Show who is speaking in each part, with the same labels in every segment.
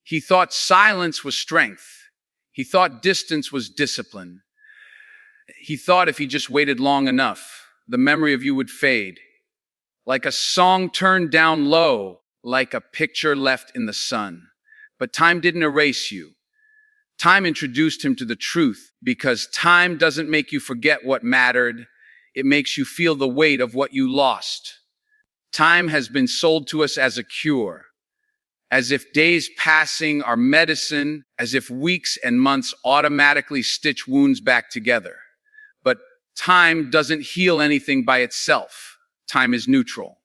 Speaker 1: He thought silence was strength. He thought distance was discipline. He thought if he just waited long enough, the memory of you would fade. Like a song turned down low, like a picture left in the sun. But time didn't erase you. Time introduced him to the truth, because time doesn't make you forget what mattered. It makes you feel the weight of what you lost. Time has been sold to us as a cure, as if days passing are medicine, as if weeks and months automatically stitch wounds back together. But time doesn't heal anything by itself. Time is neutral.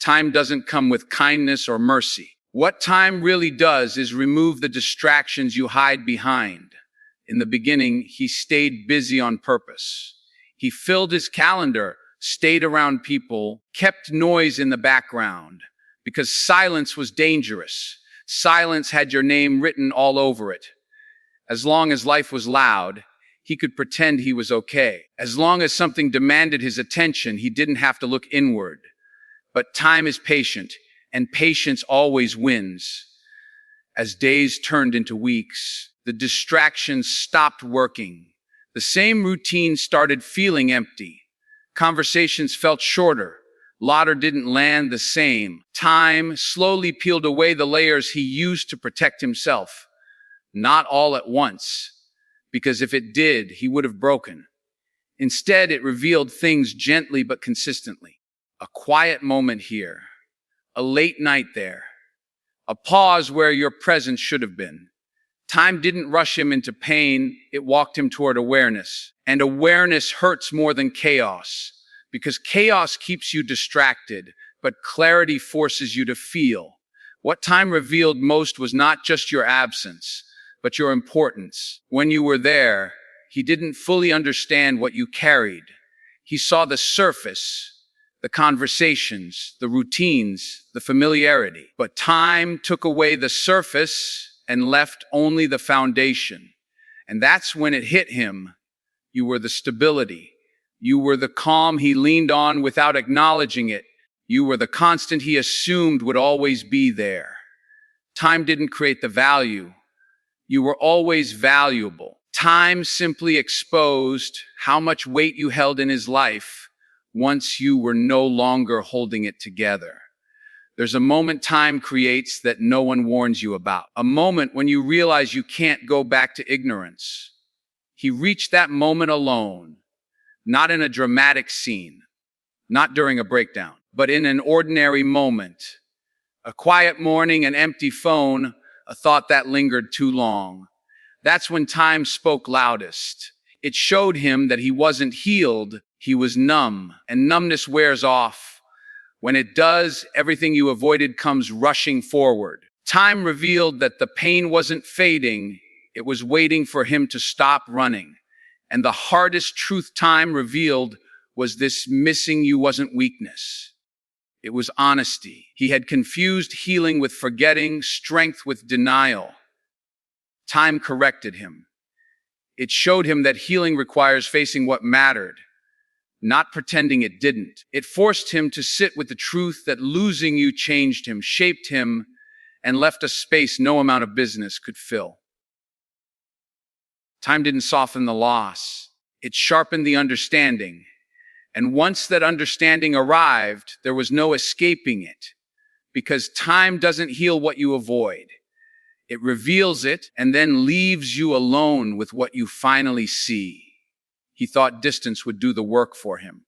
Speaker 1: Time doesn't come with kindness or mercy. What time really does is remove the distractions you hide behind. In the beginning, he stayed busy on purpose. He filled his calendar, stayed around people, kept noise in the background, because silence was dangerous. Silence had your name written all over it. As long as life was loud, he could pretend he was okay. As long as something demanded his attention, he didn't have to look inward. But time is patient, and patience always wins. As days turned into weeks, the distractions stopped working. The same routine started feeling empty. Conversations felt shorter. Laughter didn't land the same. Time slowly peeled away the layers he used to protect himself. Not all at once, because if it did, he would have broken. Instead, it revealed things gently but consistently. A quiet moment here, a late night there, a pause where your presence should have been. Time didn't rush him into pain, it walked him toward awareness. And awareness hurts more than chaos, because chaos keeps you distracted, but clarity forces you to feel. What time revealed most was not just your absence, but your importance. When you were there, he didn't fully understand what you carried. He saw the surface, the conversations, the routines, the familiarity. But time took away the surface and left only the foundation. And that's when it hit him. You were the stability. You were the calm he leaned on without acknowledging it. You were the constant he assumed would always be there. Time didn't create the value. You were always valuable. Time simply exposed how much weight you held in his life once you were no longer holding it together. There's a moment time creates that no one warns you about. A moment when you realize you can't go back to ignorance. He reached that moment alone, not in a dramatic scene, not during a breakdown, but in an ordinary moment. A quiet morning, an empty phone, a thought that lingered too long. That's when time spoke loudest. It showed him that he wasn't healed, he was numb, and numbness wears off. When it does, everything you avoided comes rushing forward. Time revealed that the pain wasn't fading, it was waiting for him to stop running. And the hardest truth time revealed was this: missing you wasn't weakness. It was honesty. He had confused healing with forgetting, strength with denial. Time corrected him. It showed him that healing requires facing what mattered, not pretending it didn't. It forced him to sit with the truth that losing you changed him, shaped him, and left a space no amount of business could fill. Time didn't soften the loss. It sharpened the understanding. And once that understanding arrived, there was no escaping it. Because time doesn't heal what you avoid. It reveals it and then leaves you alone with what you finally see. He thought distance would do the work for him.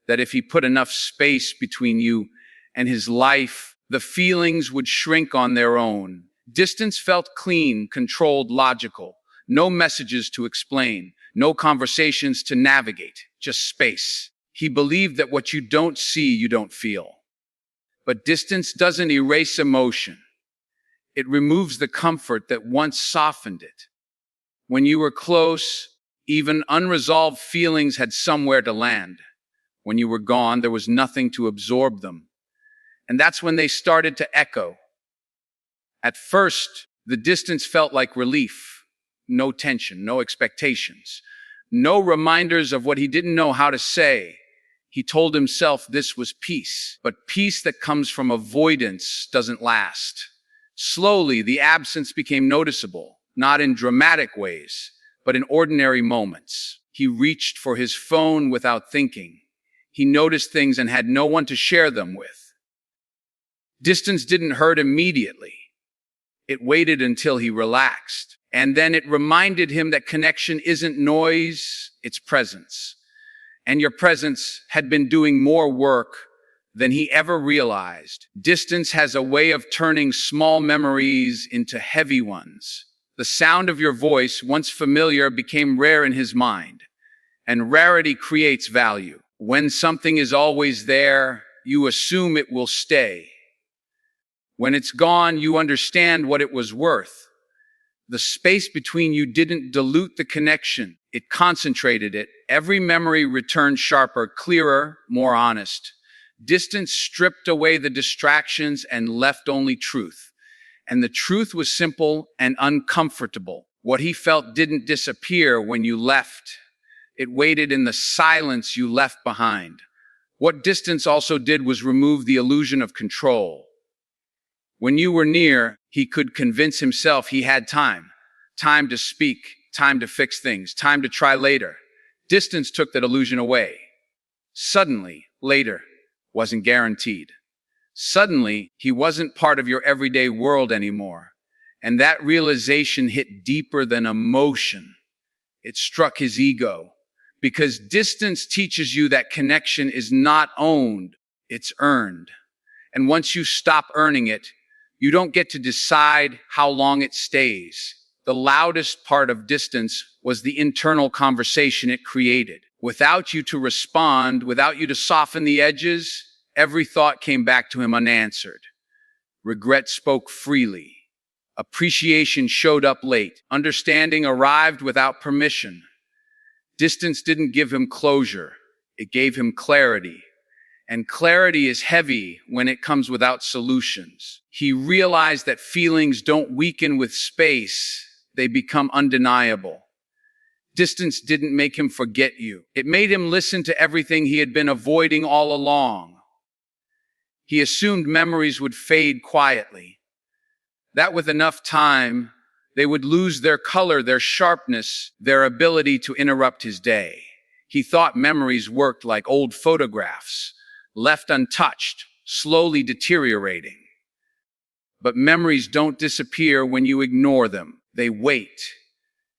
Speaker 1: That if he put enough space between you and his life, the feelings would shrink on their own. Distance felt clean, controlled, logical. No messages to explain, no conversations to navigate, just space. He believed that what you don't see, you don't feel. But distance doesn't erase emotion. It removes the comfort that once softened it. When you were close, even unresolved feelings had somewhere to land. When you were gone, there was nothing to absorb them. And that's when they started to echo. At first, the distance felt like relief. No tension, no expectations, no reminders of what he didn't know how to say. He told himself this was peace, but peace that comes from avoidance doesn't last. Slowly, the absence became noticeable, not in dramatic ways, but in ordinary moments. He reached for his phone without thinking. He noticed things and had no one to share them with. Distance didn't hurt immediately. It waited until he relaxed. And then it reminded him that connection isn't noise, it's presence. And your presence had been doing more work than he ever realized. Distance has a way of turning small memories into heavy ones. The sound of your voice, once familiar, became rare in his mind. And rarity creates value. When something is always there, you assume it will stay. When it's gone, you understand what it was worth. The space between you didn't dilute the connection. It concentrated it. Every memory returned sharper, clearer, more honest. Distance stripped away the distractions and left only truth. And the truth was simple and uncomfortable. What he felt didn't disappear when you left. It waited in the silence you left behind. What distance also did was remove the illusion of control. When you were near, he could convince himself he had time. Time to speak, time to fix things, time to try later. Distance took that illusion away. Suddenly, later wasn't guaranteed. Suddenly, he wasn't part of your everyday world anymore. And that realization hit deeper than emotion. It struck his ego. Because distance teaches you that connection is not owned, it's earned. And once you stop earning it, you don't get to decide how long it stays. The loudest part of distance was the internal conversation it created. Without you to respond, without you to soften the edges, every thought came back to him unanswered. Regret spoke freely. Appreciation showed up late. Understanding arrived without permission. Distance didn't give him closure. It gave him clarity. And clarity is heavy when it comes without solutions. He realized that feelings don't weaken with space. They become undeniable. Distance didn't make him forget you. It made him listen to everything he had been avoiding all along. He assumed memories would fade quietly. That with enough time, they would lose their color, their sharpness, their ability to interrupt his day. He thought memories worked like old photographs, left untouched, slowly deteriorating. But memories don't disappear when you ignore them. They wait.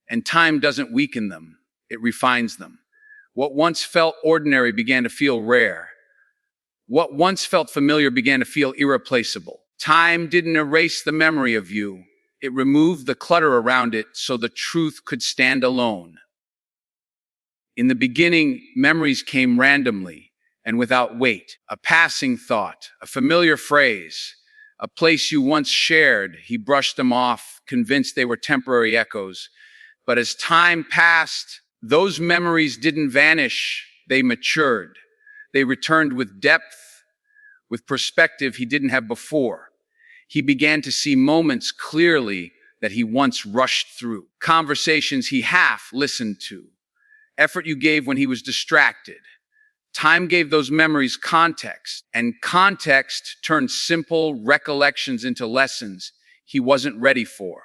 Speaker 1: And time doesn't weaken them. It refines them. What once felt ordinary began to feel rare. What once felt familiar began to feel irreplaceable. Time didn't erase the memory of you. It removed the clutter around it so the truth could stand alone. In the beginning, memories came randomly and without weight. A passing thought, a familiar phrase, a place you once shared. He brushed them off, convinced they were temporary echoes. But as time passed, those memories didn't vanish. They matured. They returned with depth, with perspective he didn't have before. He began to see moments clearly that he once rushed through, conversations he half listened to, effort you gave when he was distracted. Time gave those memories context, and context turned simple recollections into lessons he wasn't ready for.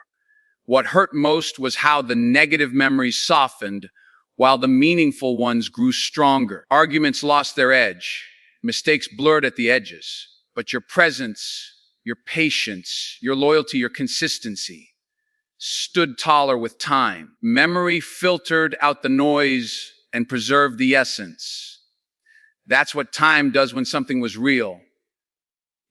Speaker 1: What hurt most was how the negative memories softened while the meaningful ones grew stronger. Arguments lost their edge, mistakes blurred at the edges, but your presence, your patience, your loyalty, your consistency stood taller with time. Memory filtered out the noise and preserved the essence. That's what time does when something was real.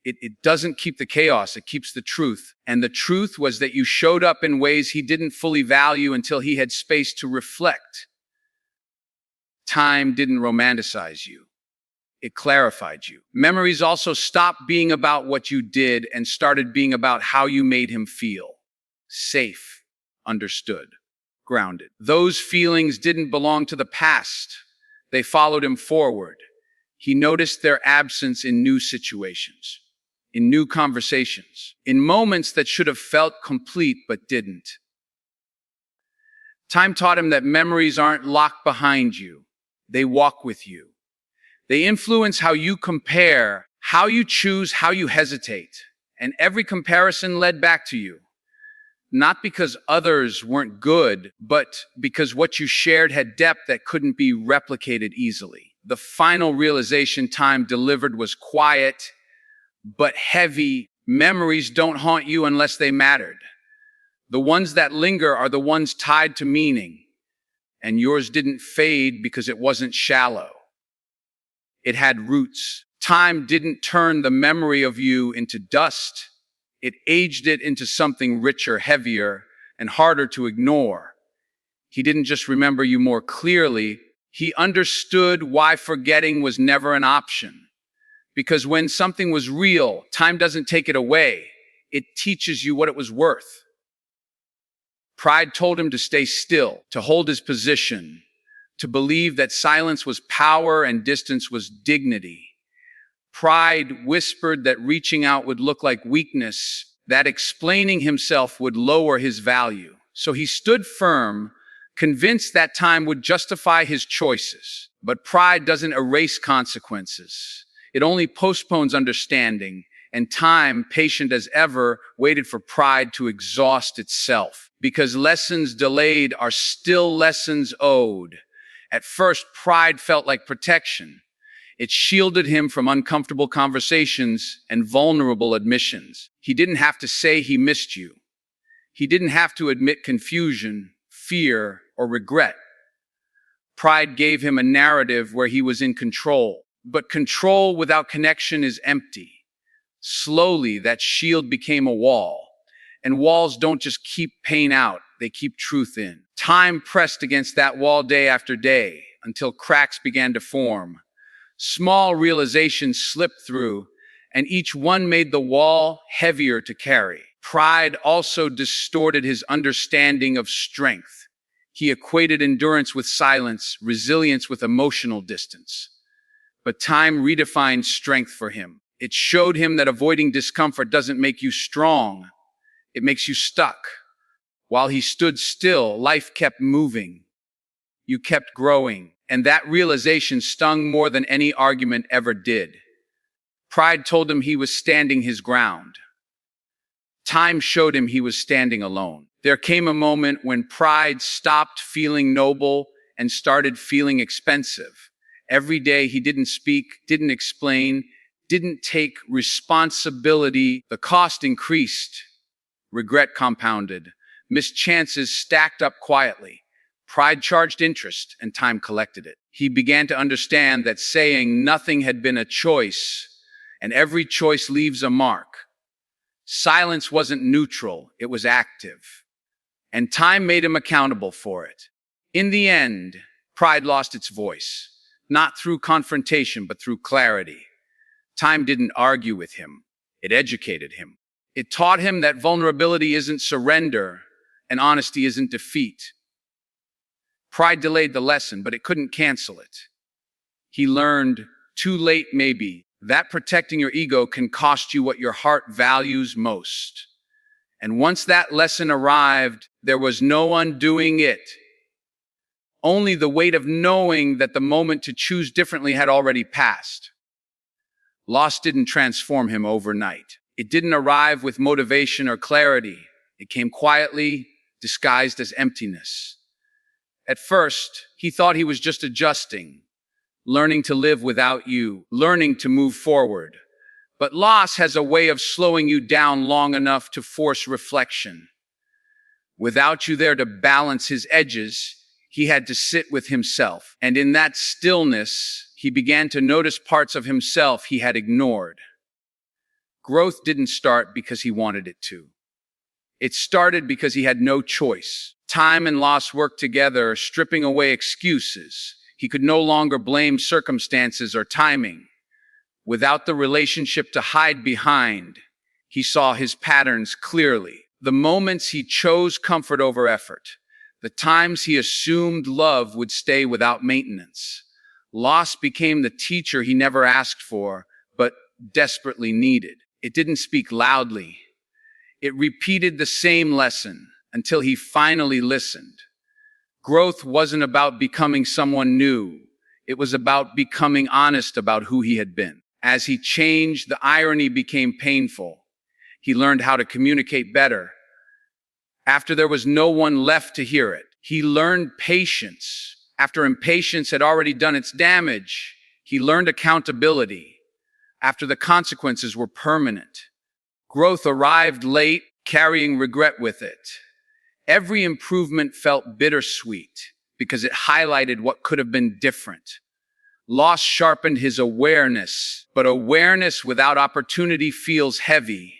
Speaker 1: It doesn't keep the chaos, it keeps the truth. And the truth was that you showed up in ways he didn't fully value until he had space to reflect. Time didn't romanticize you. It clarified you. Memories also stopped being about what you did and started being about how you made him feel. Safe, understood, grounded. Those feelings didn't belong to the past. They followed him forward. He noticed their absence in new situations, in new conversations, in moments that should have felt complete but didn't. Time taught him that memories aren't locked behind you. They walk with you. They influence how you compare, how you choose, how you hesitate. and every comparison led back to you. Not because others weren't good, but because what you shared had depth that couldn't be replicated easily. The final realization Time delivered was quiet, but heavy. Memories don't haunt you unless they mattered. The ones that linger are the ones tied to meaning, and yours didn't fade because it wasn't shallow. It had roots. Time didn't turn the memory of you into dust. It aged it into something richer, heavier, and harder to ignore. He didn't just remember you more clearly, he understood why forgetting was never an option. Because when something was real, time doesn't take it away. It teaches you what it was worth. Pride told him to stay still, to hold his position, to believe that silence was power and distance was dignity. Pride whispered that reaching out would look like weakness, that explaining himself would lower his value. So he stood firm, convinced that time would justify his choices. But pride doesn't erase consequences. It only postpones understanding, and time, patient as ever, waited for pride to exhaust itself. Because lessons delayed are still lessons owed. At first, pride felt like protection. It shielded him from uncomfortable conversations and vulnerable admissions. He didn't have to say he missed you. He didn't have to admit confusion, fear, or regret. Pride gave him a narrative where he was in control. But control without connection is empty. Slowly, that shield became a wall. And walls don't just keep pain out, they keep truth in. Time pressed against that wall day after day until cracks began to form. Small realizations slipped through, and each one made the wall heavier to carry. Pride also distorted his understanding of strength. He equated endurance with silence, resilience with emotional distance. But time redefined strength for him. It showed him that avoiding discomfort doesn't make you strong. It makes you stuck. While he stood still, life kept moving. You kept growing. And that realization stung more than any argument ever did. Pride told him he was standing his ground. Time showed him he was standing alone. There came a moment when pride stopped feeling noble and started feeling expensive. Every day he didn't speak, didn't explain, didn't take responsibility. The cost increased. Regret compounded. Missed chances stacked up quietly. Pride charged interest, and time collected it. He began to understand that saying nothing had been a choice, and every choice leaves a mark. Silence wasn't neutral, it was active. And time made him accountable for it. In the end, pride lost its voice. Not through confrontation, but through clarity. Time didn't argue with him. It educated him. It taught him that vulnerability isn't surrender, and honesty isn't defeat. Pride delayed the lesson, but it couldn't cancel it. He learned, too late maybe, that protecting your ego can cost you what your heart values most. And once that lesson arrived, there was no undoing it. Only the weight of knowing that the moment to choose differently had already passed. Loss didn't transform him overnight. It didn't arrive with motivation or clarity. It came quietly, disguised as emptiness. At first, he thought he was just adjusting, learning to live without you, learning to move forward. But loss has a way of slowing you down long enough to force reflection. Without you there to balance his edges, he had to sit with himself. And in that stillness, he began to notice parts of himself he had ignored. Growth didn't start because he wanted it to. It started because he had no choice. Time and loss worked together, stripping away excuses. He could no longer blame circumstances or timing. Without the relationship to hide behind, he saw his patterns clearly. The moments he chose comfort over effort. The times he assumed love would stay without maintenance. Loss became the teacher he never asked for, but desperately needed. It didn't speak loudly. It repeated the same lesson until he finally listened. Growth wasn't about becoming someone new. It was about becoming honest about who he had been. As he changed, the irony became painful. He learned how to communicate better after there was no one left to hear it. He learned patience after impatience had already done its damage. He learned accountability after the consequences were permanent. Growth arrived late, carrying regret with it. Every improvement felt bittersweet because it highlighted what could have been different. Loss sharpened his awareness, but awareness without opportunity feels heavy.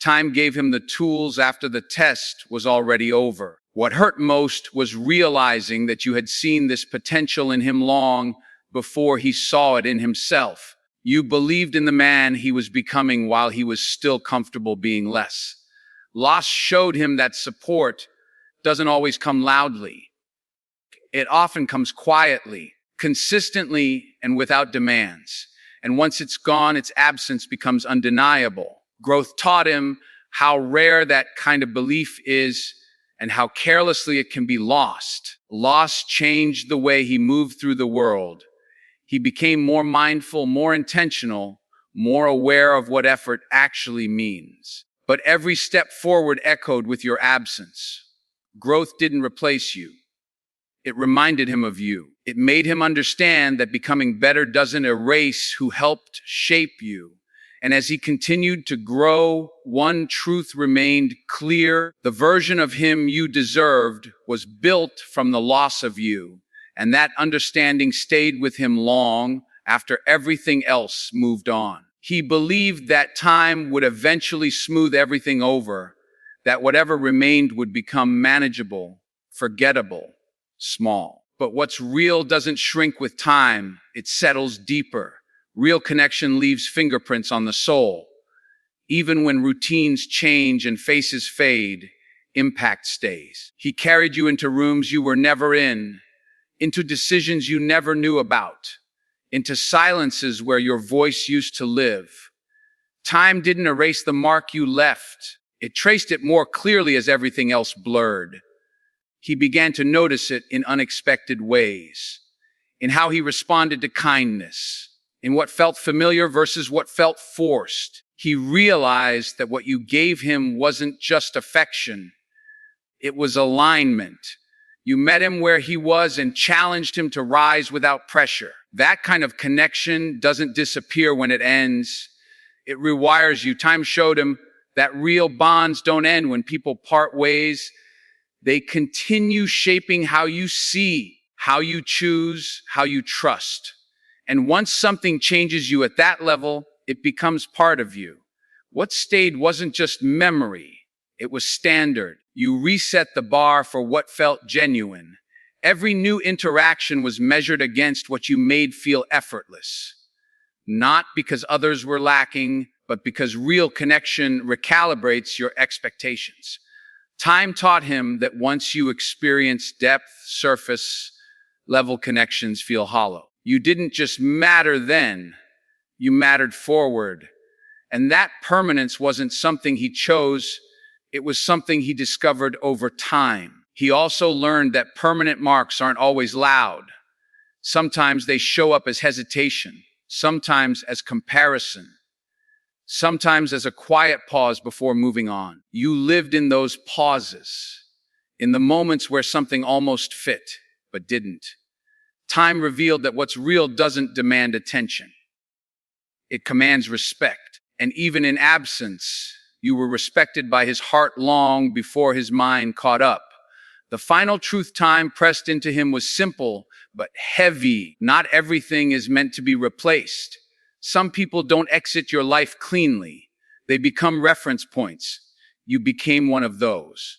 Speaker 1: Time gave him the tools after the test was already over. What hurt most was realizing that you had seen this potential in him long before he saw it in himself. You believed in the man he was becoming while he was still comfortable being less. Loss showed him that support doesn't always come loudly. It often comes quietly, consistently, and without demands. And once it's gone, its absence becomes undeniable. Growth taught him how rare that kind of belief is and how carelessly it can be lost. Loss changed the way he moved through the world. He became more mindful, more intentional, more aware of what effort actually means. But every step forward echoed with your absence. Growth didn't replace you. It reminded him of you. It made him understand that becoming better doesn't erase who helped shape you. And as he continued to grow, one truth remained clear. The version of him you deserved was built from the loss of you. And that understanding stayed with him long after everything else moved on. He believed that time would eventually smooth everything over, that whatever remained would become manageable, forgettable, small. But what's real doesn't shrink with time, it settles deeper. Real connection leaves fingerprints on the soul. Even when routines change and faces fade, impact stays. He carried you into rooms you were never in, into decisions you never knew about, into silences where your voice used to live. Time didn't erase the mark you left. It traced it more clearly as everything else blurred. He began to notice it in unexpected ways, in how he responded to kindness, in what felt familiar versus what felt forced. He realized that what you gave him wasn't just affection, it was alignment. You met him where he was and challenged him to rise without pressure. That kind of connection doesn't disappear when it ends. It rewires you. Time showed him that real bonds don't end when people part ways. They continue shaping how you see, how you choose, how you trust. And once something changes you at that level, it becomes part of you. What stayed wasn't just memory, it was standard. You reset the bar for what felt genuine. Every new interaction was measured against what you made feel effortless. Not because others were lacking, but because real connection recalibrates your expectations. Time taught him that once you experience depth, surface level connections feel hollow. You didn't just matter then, you mattered forward. And that permanence wasn't something he chose, it was something he discovered over time. He also learned that permanent marks aren't always loud. Sometimes they show up as hesitation, sometimes as comparison, sometimes as a quiet pause before moving on. You lived in those pauses, in the moments where something almost fit, but didn't. Time revealed that what's real doesn't demand attention. It commands respect. And even in absence, you were respected by his heart long before his mind caught up. The final truth time pressed into him was simple, but heavy. Not everything is meant to be replaced. Some people don't exit your life cleanly. They become reference points. You became one of those.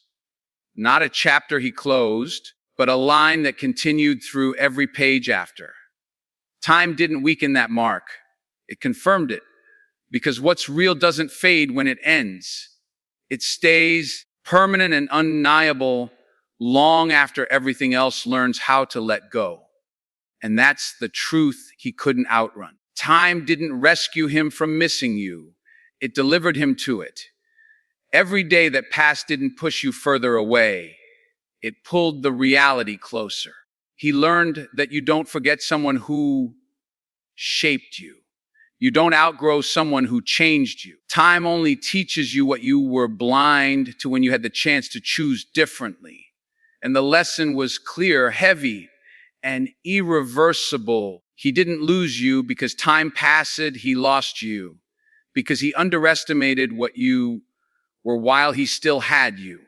Speaker 1: Not a chapter he closed, but a line that continued through every page after. Time didn't weaken that mark. It confirmed it. Because what's real doesn't fade when it ends. It stays permanent and undeniable long after everything else learns how to let go. And that's the truth he couldn't outrun. Time didn't rescue him from missing you. It delivered him to it. Every day that passed didn't push you further away. It pulled the reality closer. He learned that you don't forget someone who shaped you. You don't outgrow someone who changed you. Time only teaches you what you were blind to when you had the chance to choose differently. And the lesson was clear, heavy, and irreversible. He didn't lose you because time passed, he lost you because he underestimated what you were while he still had you.